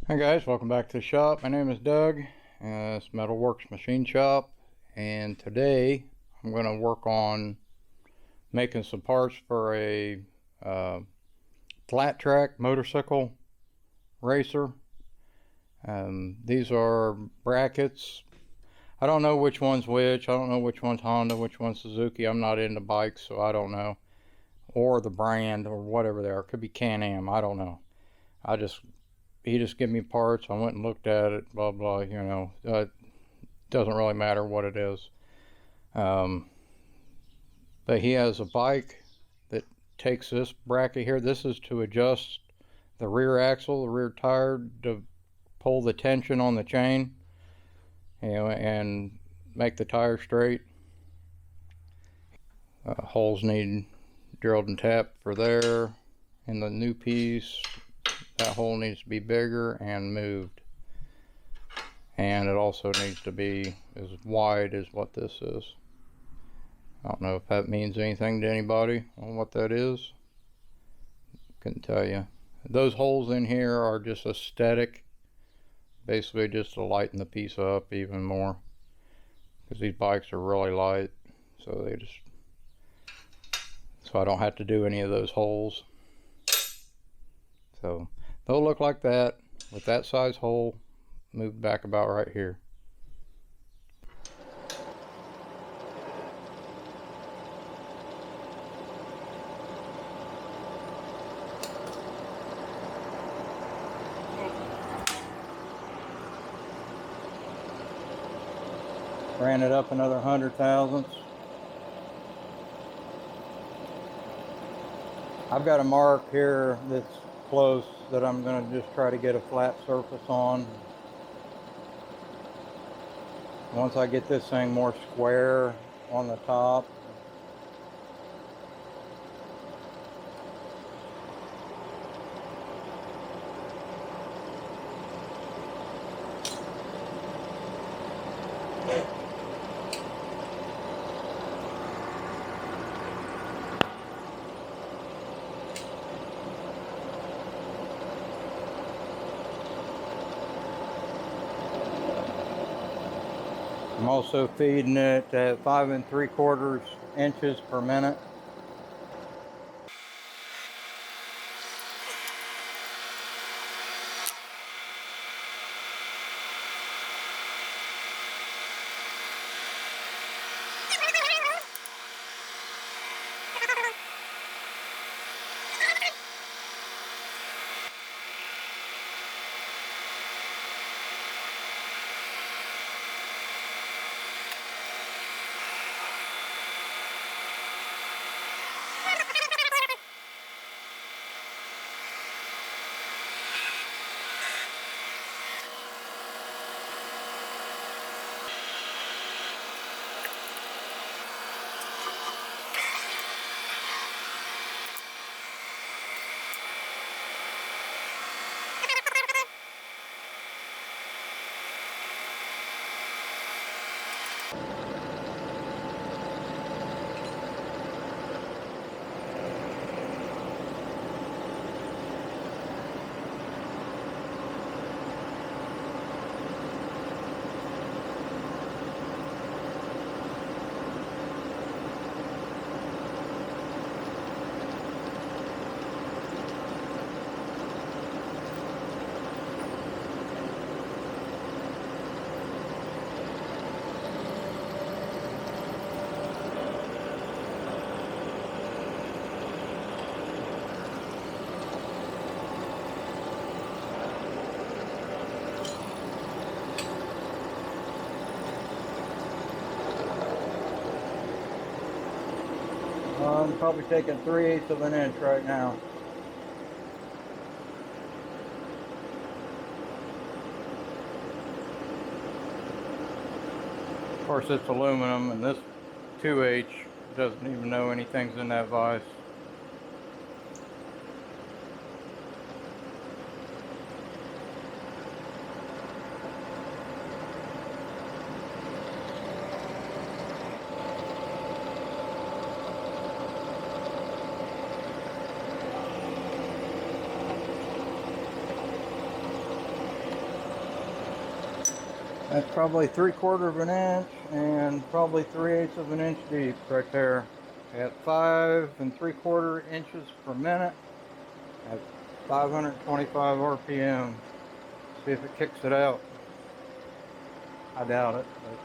Hi guys, welcome back to the shop. My name is Doug. It's Metalworks Machine Shop, and today I'm going to work on making some parts for a flat track motorcycle racer. These are brackets. I don't know which one's which. I don't know which one's Honda, which one's Suzuki. I'm not into bikes, so I don't know. Or the brand or whatever they are. It could be Can-Am. I don't know. He just gave me parts. I went and looked at it, blah, blah, it doesn't really matter what it is. But he has a bike that takes this bracket here. This is to adjust the rear axle, the rear tire, to pull the tension on the chain, and make the tire straight. Holes need drilled and tapped for there. In the new piece, that hole needs to be bigger and moved, and it also needs to be as wide as what this is. I don't know if that means anything to anybody on what that is. Couldn't tell you. Those holes in here are just aesthetic, basically just to lighten the piece up even more, because these bikes are really light, so I don't have to do any of those holes. So they'll look like that with that size hole moved back about right here. Ran it up another 100 thousandths. I've got a mark here that's close that I'm going to just try to get a flat surface on. Once I get this thing more square on the top, I'm also feeding it at 5 3/4 inches per minute. I'm probably taking 3/8 of an inch right now. Of course, it's aluminum, and this 2H doesn't even know anything's in that vise. That's probably 3/4 of an inch and probably 3/8 of an inch deep right there. At 5 3/4 inches per minute at 525 RPM. See if it kicks it out. I doubt it, but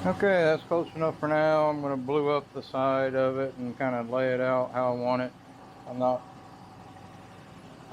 okay, that's close enough for now. I'm going to blue up the side of it and kind of lay it out how I want it.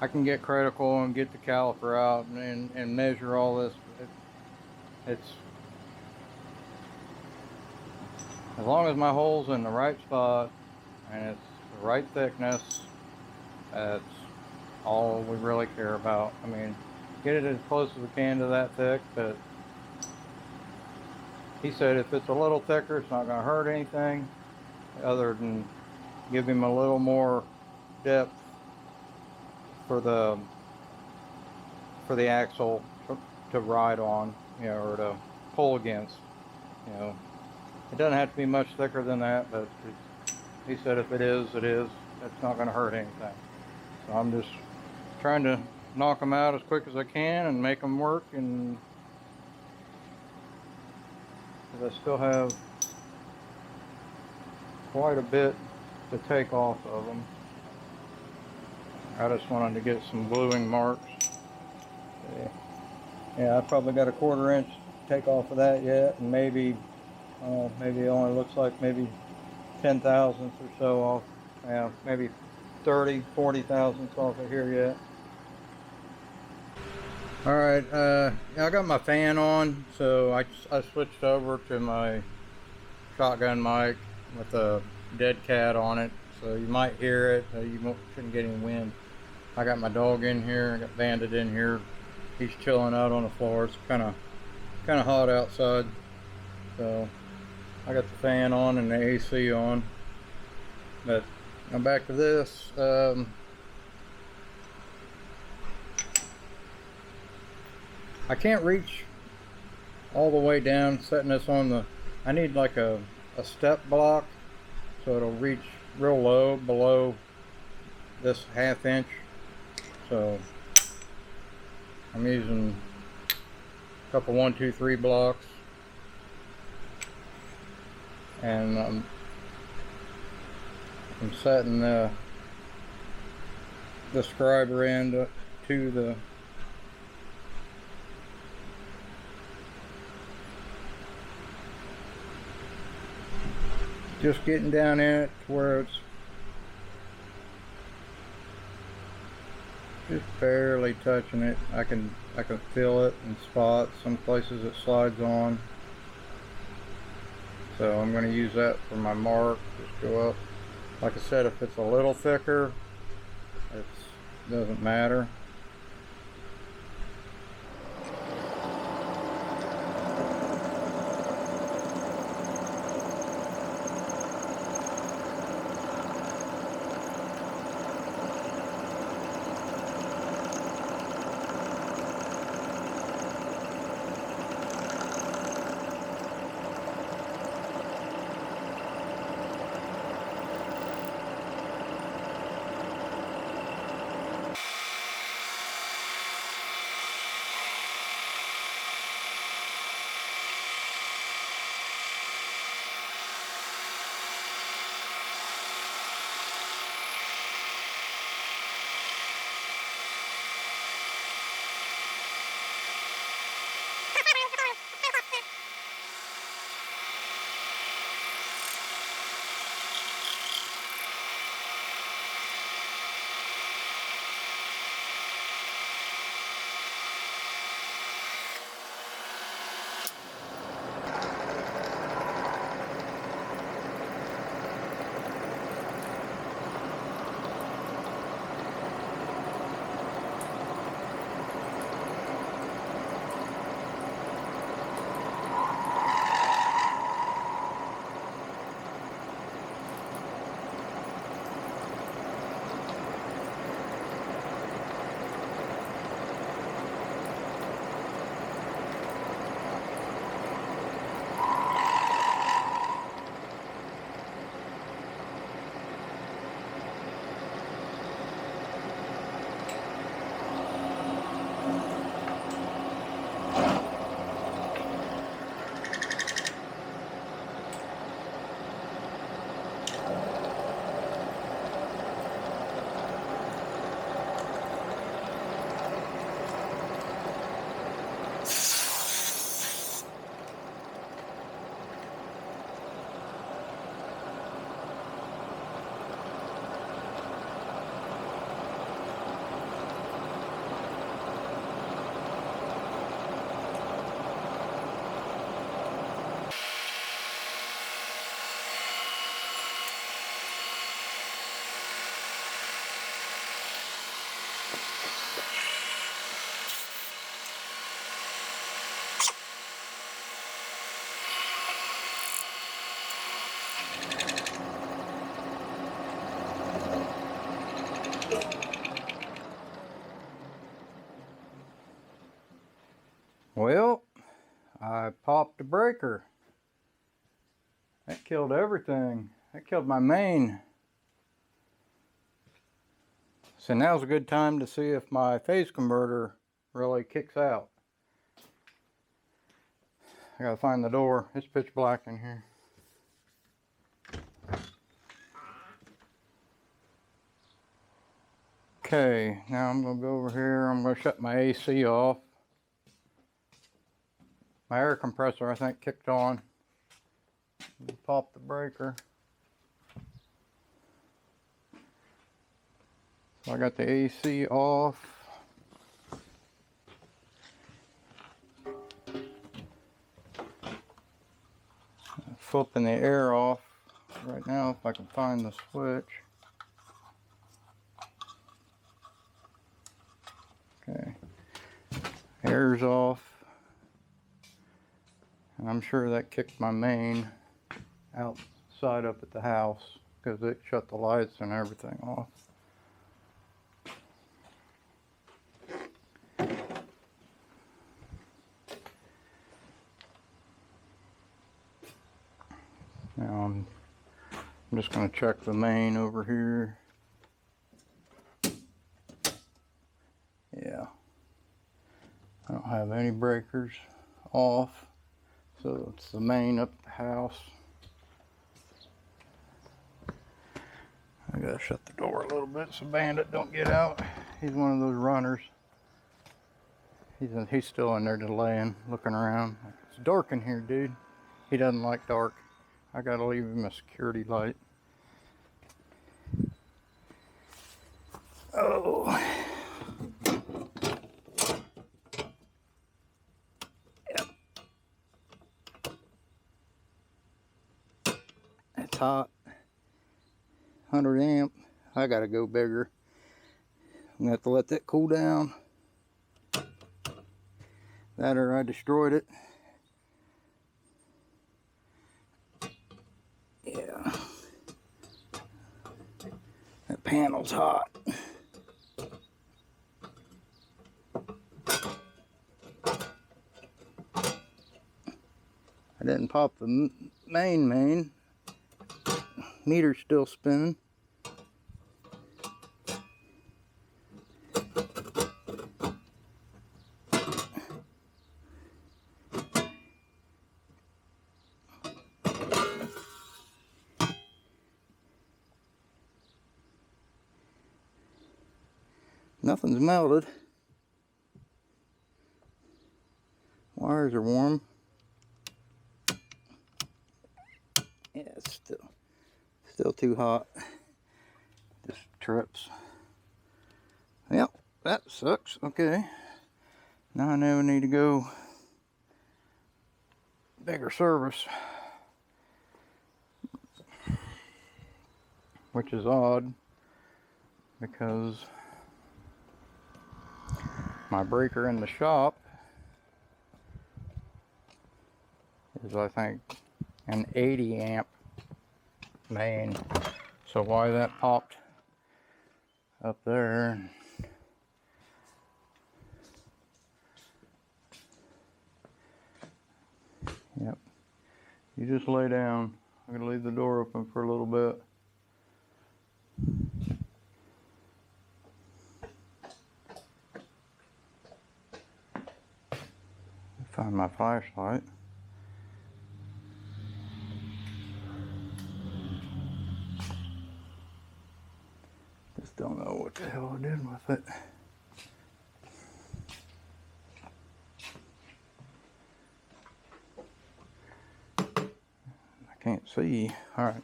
I can get critical and get the caliper out and measure all this. It's, as long as my hole's in the right spot and it's the right thickness, that's all we really care about. I mean, get it as close as we can to that thick, but he said if it's a little thicker, it's not going to hurt anything other than give him a little more depth for the axle to ride on, you know, or to pull against. You know, it doesn't have to be much thicker than that, but he said if it is, it is. It's not going to hurt anything. So I'm just trying to knock them out as quick as I can and make them work, and because I still have quite a bit to take off of them. I just wanted to get some bluing marks. Yeah, I probably got a 1/4 inch to take off of that yet, and maybe it only looks like maybe 10 thousandths or so off. Yeah, maybe 30, 40 thousandths off of here yet. All right, I got my fan on, so I switched over to my shotgun mic with a dead cat on it, so you might hear it. Shouldn't get any wind. I got my dog in here. I got Bandit in here. He's chilling out on the floor. It's kind of hot outside, so I got the fan on and the AC on. But I'm back to this. I can't reach all the way down setting this on the, I need like a step block so it'll reach real low below this 1/2 inch. So I'm using a couple 1, 2, 3 blocks, and I'm setting the scriber end to the just getting down in it to where it's just barely touching it. I can feel it in spots. Some places it slides on. So I'm going to use that for my mark. Just go up. Like I said, if it's a little thicker, it doesn't matter. Well, I popped the breaker. That killed everything. That killed my main. So now's a good time to see if my phase converter really kicks out. I gotta find the door. It's pitch black in here. Okay, now I'm gonna go over here. I'm gonna shut my AC off. My air compressor, I think, kicked on. Pop the breaker. So I got the AC off. Flipping the air off right now if I can find the switch. Okay, air's off. And I'm sure that kicked my main outside up at the house because it shut the lights and everything off. Now I'm just going to check the main over here. Yeah, I don't have any breakers off, so it's the main up at the house. I gotta shut the door a little bit so Bandit don't get out. He's one of those runners. He's still in there delaying, looking around. It's dark in here, dude. He doesn't like dark. I gotta leave him a security light. Oh. Yep. It's hot. 100 amp. I gotta go bigger. I'm gonna have to let that cool down. That or I destroyed it. Yeah. That panel's hot. I didn't pop the main. Meter's still spinning. Nothing's melted. Wires are warm. Yeah, it's still too hot. Just trips. Yep, that sucks. Okay. Now I know I need to go bigger service. Which is odd because my breaker in the shop is, I think, an 80 amp main. So why that popped up there? Yep. You just lay down. I'm gonna leave the door open for a little bit. Find my flashlight. Just don't know what the hell I did with it. I can't see. All right,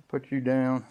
put you down.